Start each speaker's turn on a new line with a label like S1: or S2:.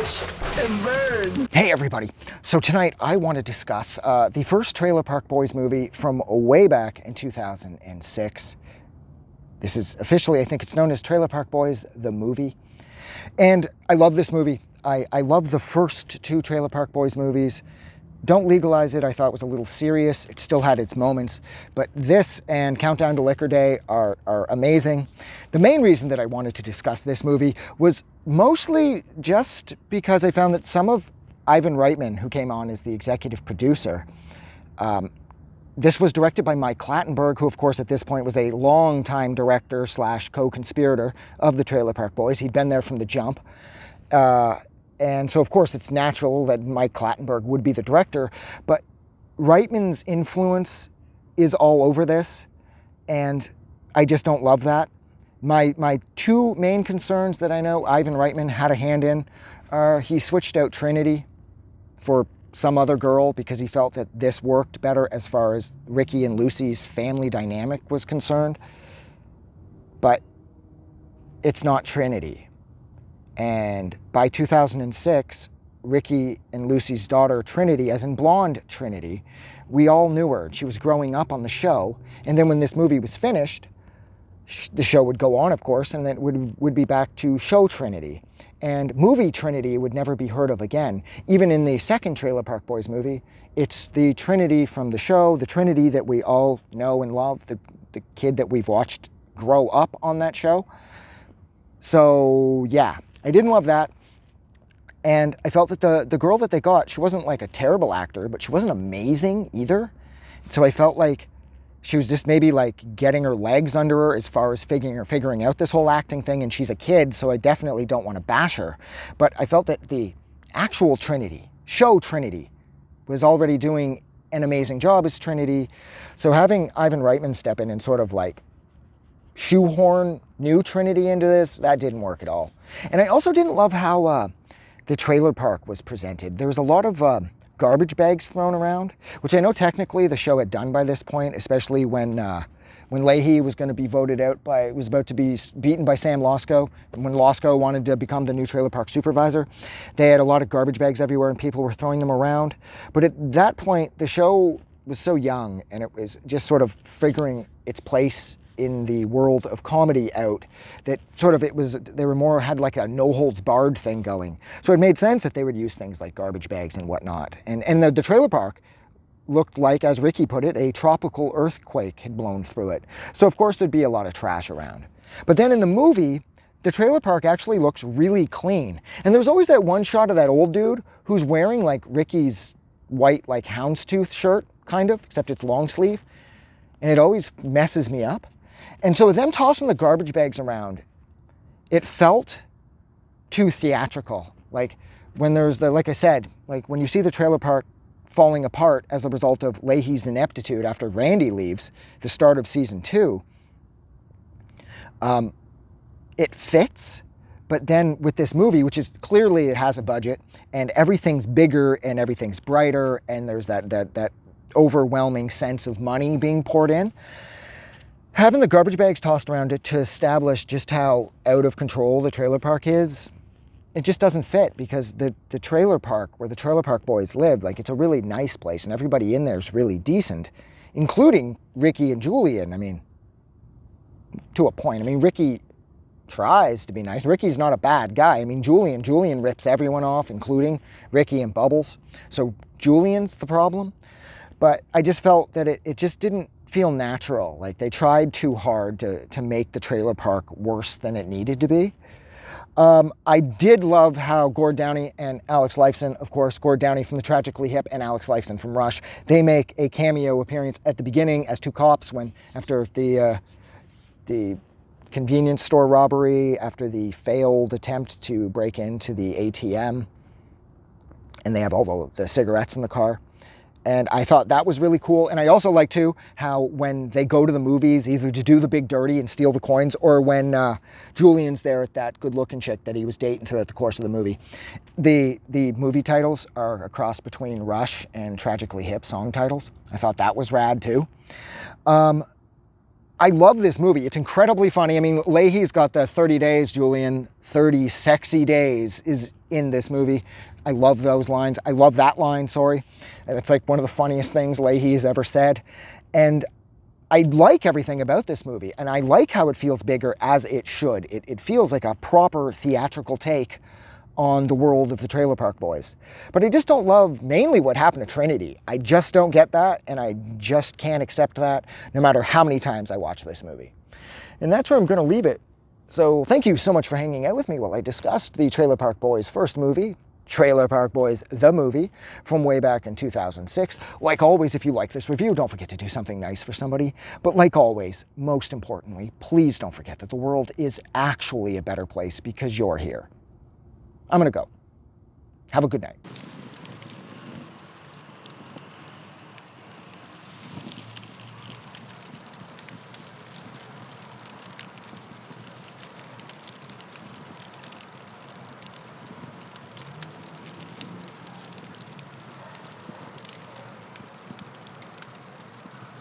S1: Watch and burn.
S2: Hey everybody. So tonight I want to discuss the first Trailer Park Boys movie from way back in 2006. This is officially, I think it's known as Trailer Park Boys, the movie. And I love this movie. I love the first two Trailer Park Boys movies. Don't Legalize It, I thought was a little serious. It still had its moments. But this and Countdown to Liquor Day are amazing. The main reason that I wanted to discuss this movie was mostly just because I found that some of Ivan Reitman, who came on as the executive producer, this was directed by Mike Clattenburg, who of course at this point was a longtime director slash co-conspirator of the Trailer Park Boys. He'd been there from the jump. And so, of course, it's natural that Mike Clattenburg would be the director, but Reitman's influence is all over this, and I just don't love that. My two main concerns that I know Ivan Reitman had a hand in are he switched out Trinity for some other girl because he felt that this worked better as far as Ricky and Lucy's family dynamic was concerned, but it's not Trinity. And by 2006, Ricky and Lucy's daughter, Trinity, as in blonde Trinity, we all knew her. She was growing up on the show. And then when this movie was finished, the show would go on, of course, and then it would be back to show Trinity. And movie Trinity would never be heard of again. Even in the second Trailer Park Boys movie, it's the Trinity from the show, the Trinity that we all know and love, the kid that we've watched grow up on that show. So, yeah. I didn't love that, and I felt that the girl that they got, she wasn't like a terrible actor, but she wasn't amazing either. So I felt like she was just maybe like getting her legs under her as far as figuring out this whole acting thing, and she's a kid, so I definitely don't want to bash her. But I felt that the actual Trinity, show Trinity, was already doing an amazing job as Trinity. So having Ivan Reitman step in and sort of like shoehorn new Trinity into this, that didn't work at all. And I also didn't love how the trailer park was presented. There was a lot of garbage bags thrown around, which I know technically the show had done by this point, especially when Leahy was going to be voted out was about to be beaten by Sam Losco. And when Losco wanted to become the new trailer park supervisor, they had a lot of garbage bags everywhere and people were throwing them around. But at that point, the show was so young and it was just sort of figuring its place in the world of comedy out, that sort of they were more had like a no holds barred thing going. So it made sense that they would use things like garbage bags and whatnot. And the trailer park looked like, as Ricky put it, a tropical earthquake had blown through it. So of course there'd be a lot of trash around. But then in the movie, the trailer park actually looks really clean. And there's always that one shot of that old dude who's wearing like Ricky's white like houndstooth shirt, kind of, except it's long sleeve. And it always messes me up. And so with them tossing the garbage bags around, it felt too theatrical. Like when there's like I said, like when you see the trailer park falling apart as a result of Leahy's ineptitude after Randy leaves, the start of season 2, it fits. But then with this movie, which is clearly it has a budget and everything's bigger and everything's brighter and there's that overwhelming sense of money being poured in, having the garbage bags tossed around it to establish just how out of control the trailer park is, it just doesn't fit, because the trailer park where the Trailer Park Boys live, like, it's a really nice place and everybody in there is really decent, including Ricky and Julian. I mean, to a point. I mean, Ricky tries to be nice. Ricky's not a bad guy. I mean, Julian rips everyone off, including Ricky and Bubbles. So Julian's the problem. But I just felt that it just didn't feel natural. Like they tried too hard to make the trailer park worse than it needed to be. I did love how Gord Downie and Alex Lifeson, of course, Gord Downie from The Tragically Hip and Alex Lifeson from Rush, they make a cameo appearance at the beginning as two cops after the convenience store robbery, after the failed attempt to break into the ATM, and they have all the cigarettes in the car. And I thought that was really cool. And I also like, too, how when they go to the movies, either to do the big dirty and steal the coins, or when Julian's there at that good-looking chick that he was dating throughout the course of the movie, the movie titles are a cross between Rush and Tragically Hip song titles. I thought that was rad, too. I love this movie. It's incredibly funny. I mean, Leahy's got the 30 days, Julian, 30 sexy days is in this movie. I love those lines. I love that line, sorry. It's like one of the funniest things Leahy's ever said. And I like everything about this movie, and I like how it feels bigger, as it should. It feels like a proper theatrical take on the world of the Trailer Park Boys. But I just don't love mainly what happened to Trinity. I just don't get that, and I just can't accept that no matter how many times I watch this movie. And that's where I'm going to leave it. So thank you so much for hanging out with me while I discussed the Trailer Park Boys' first movie, Trailer Park Boys, the movie, from way back in 2006. Like always, if you like this review, don't forget to do something nice for somebody. But like always, most importantly, please don't forget that the world is actually a better place because you're here. I'm going to go. Have a good night.